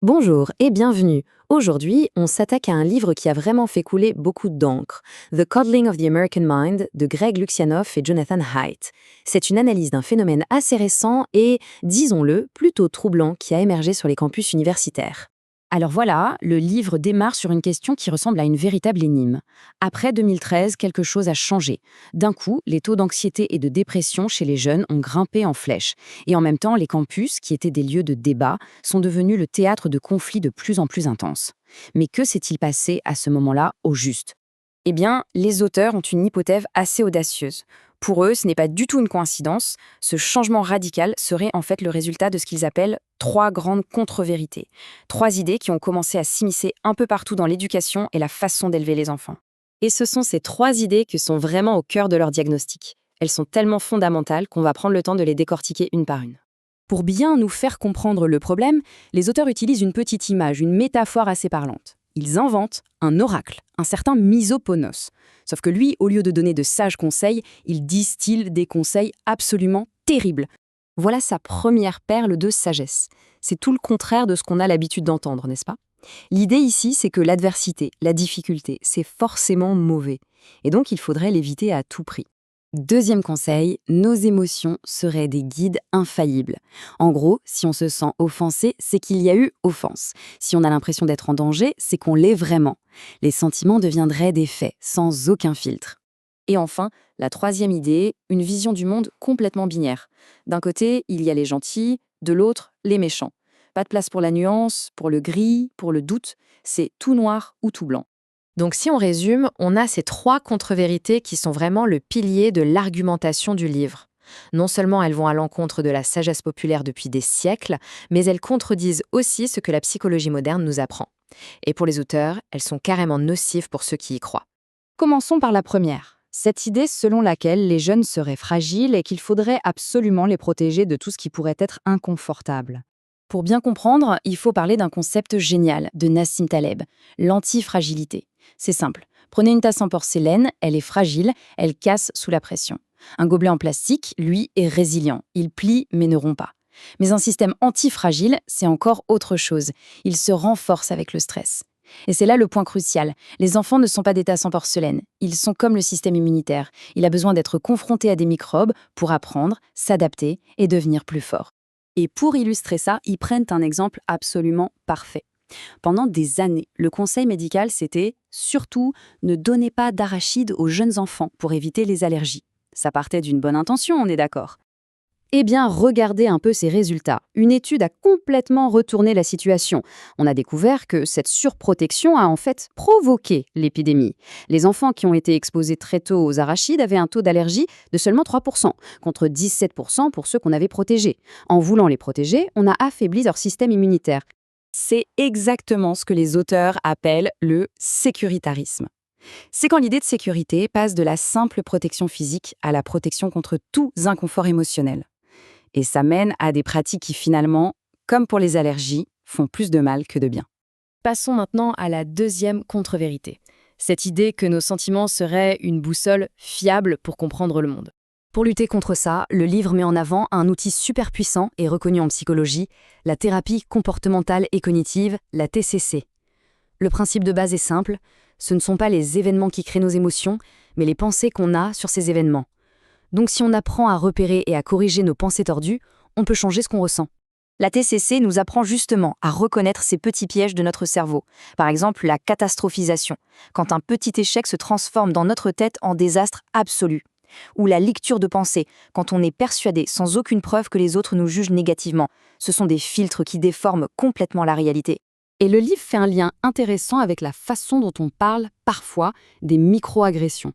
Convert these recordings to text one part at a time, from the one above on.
Bonjour et bienvenue. Aujourd'hui, on s'attaque à un livre qui a vraiment fait couler beaucoup d'encre, The Coddling of the American Mind de Greg Lukianoff et Jonathan Haidt. C'est une analyse d'un phénomène assez récent et, disons-le, plutôt troublant qui a émergé sur les campus universitaires. Alors voilà, le livre démarre sur une question qui ressemble à une véritable énigme. Après 2013, quelque chose a changé. D'un coup, les taux d'anxiété et de dépression chez les jeunes ont grimpé en flèche. Et en même temps, les campus, qui étaient des lieux de débat, sont devenus le théâtre de conflits de plus en plus intenses. Mais que s'est-il passé à ce moment-là au juste? Eh bien, les auteurs ont une hypothèse assez audacieuse. Pour eux, ce n'est pas du tout une coïncidence. Ce changement radical serait en fait le résultat de ce qu'ils appellent trois grandes contre-vérités. Trois idées qui ont commencé à s'immiscer un peu partout dans l'éducation et la façon d'élever les enfants. Et ce sont ces trois idées qui sont vraiment au cœur de leur diagnostic. Elles sont tellement fondamentales qu'on va prendre le temps de les décortiquer une par une. Pour bien nous faire comprendre le problème, les auteurs utilisent une petite image, une métaphore assez parlante. Ils inventent un oracle, un certain Misoponos. Sauf que lui, au lieu de donner de sages conseils, il distille des conseils absolument terribles. Voilà sa première perle de sagesse. C'est tout le contraire de ce qu'on a l'habitude d'entendre, n'est-ce pas? L'idée ici, c'est que l'adversité, la difficulté, c'est forcément mauvais. Et donc, il faudrait l'éviter à tout prix. Deuxième conseil, nos émotions seraient des guides infaillibles. En gros, si on se sent offensé, c'est qu'il y a eu offense. Si on a l'impression d'être en danger, c'est qu'on l'est vraiment. Les sentiments deviendraient des faits, sans aucun filtre. Et enfin, la troisième idée, une vision du monde complètement binaire. D'un côté, il y a les gentils, de l'autre, les méchants. Pas de place pour la nuance, pour le gris, pour le doute, c'est tout noir ou tout blanc. Donc si on résume, on a ces trois contre-vérités qui sont vraiment le pilier de l'argumentation du livre. Non seulement elles vont à l'encontre de la sagesse populaire depuis des siècles, mais elles contredisent aussi ce que la psychologie moderne nous apprend. Et pour les auteurs, elles sont carrément nocives pour ceux qui y croient. Commençons par la première. Cette idée selon laquelle les jeunes seraient fragiles et qu'il faudrait absolument les protéger de tout ce qui pourrait être inconfortable. Pour bien comprendre, il faut parler d'un concept génial de Nassim Taleb, l'antifragilité. C'est simple. Prenez une tasse en porcelaine, elle est fragile, elle casse sous la pression. Un gobelet en plastique, lui, est résilient. Il plie mais ne rompt pas. Mais un système antifragile, c'est encore autre chose. Il se renforce avec le stress. Et c'est là le point crucial. Les enfants ne sont pas des tasses en porcelaine. Ils sont comme le système immunitaire. Il a besoin d'être confronté à des microbes pour apprendre, s'adapter et devenir plus fort. Et pour illustrer ça, ils prennent un exemple absolument parfait. Pendant des années, le conseil médical, c'était surtout ne donnez pas d'arachides aux jeunes enfants pour éviter les allergies. Ça partait d'une bonne intention, on est d'accord. Eh bien, regardez un peu ces résultats. Une étude a complètement retourné la situation. On a découvert que cette surprotection a en fait provoqué l'épidémie. Les enfants qui ont été exposés très tôt aux arachides avaient un taux d'allergie de seulement 3%, contre 17% pour ceux qu'on avait protégés. En voulant les protéger, on a affaibli leur système immunitaire. C'est exactement ce que les auteurs appellent le sécuritarisme. C'est quand l'idée de sécurité passe de la simple protection physique à la protection contre tous inconforts émotionnels. Et ça mène à des pratiques qui finalement, comme pour les allergies, font plus de mal que de bien. Passons maintenant à la deuxième contre-vérité. Cette idée que nos sentiments seraient une boussole fiable pour comprendre le monde. Pour lutter contre ça, le livre met en avant un outil super puissant et reconnu en psychologie, la thérapie comportementale et cognitive, la TCC. Le principe de base est simple, ce ne sont pas les événements qui créent nos émotions, mais les pensées qu'on a sur ces événements. Donc si on apprend à repérer et à corriger nos pensées tordues, on peut changer ce qu'on ressent. La TCC nous apprend justement à reconnaître ces petits pièges de notre cerveau. Par exemple, la catastrophisation, quand un petit échec se transforme dans notre tête en désastre absolu. Ou la lecture de pensée, quand on est persuadé sans aucune preuve que les autres nous jugent négativement. Ce sont des filtres qui déforment complètement la réalité. Et le livre fait un lien intéressant avec la façon dont on parle parfois des micro-agressions.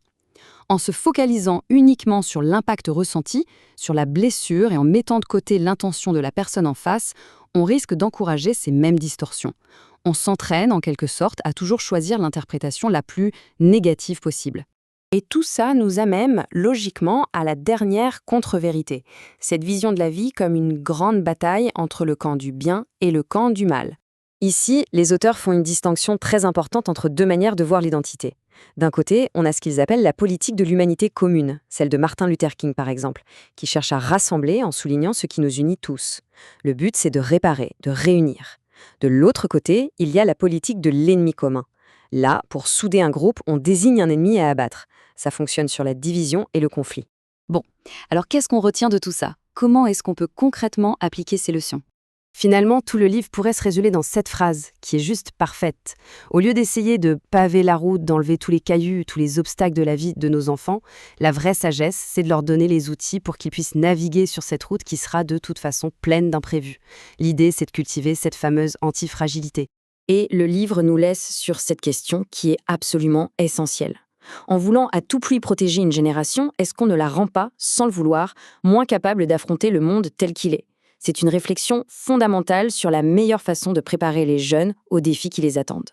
En se focalisant uniquement sur l'impact ressenti, sur la blessure et en mettant de côté l'intention de la personne en face, on risque d'encourager ces mêmes distorsions. On s'entraîne en quelque sorte à toujours choisir l'interprétation la plus négative possible. Et tout ça nous amène logiquement à la dernière contre-vérité, cette vision de la vie comme une grande bataille entre le camp du bien et le camp du mal. Ici, les auteurs font une distinction très importante entre deux manières de voir l'identité. D'un côté, on a ce qu'ils appellent la politique de l'humanité commune, celle de Martin Luther King par exemple, qui cherche à rassembler en soulignant ce qui nous unit tous. Le but, c'est de réparer, de réunir. De l'autre côté, il y a la politique de l'ennemi commun. Là, pour souder un groupe, on désigne un ennemi à abattre. Ça fonctionne sur la division et le conflit. Bon, alors qu'est-ce qu'on retient de tout ça? Comment est-ce qu'on peut concrètement appliquer ces leçons? Finalement, tout le livre pourrait se résumer dans cette phrase, qui est juste parfaite. Au lieu d'essayer de paver la route, d'enlever tous les cailloux, tous les obstacles de la vie de nos enfants, la vraie sagesse, c'est de leur donner les outils pour qu'ils puissent naviguer sur cette route qui sera de toute façon pleine d'imprévus. L'idée, c'est de cultiver cette fameuse antifragilité. Et le livre nous laisse sur cette question qui est absolument essentielle. En voulant à tout prix protéger une génération, est-ce qu'on ne la rend pas, sans le vouloir, moins capable d'affronter le monde tel qu'il est? C'est une réflexion fondamentale sur la meilleure façon de préparer les jeunes aux défis qui les attendent.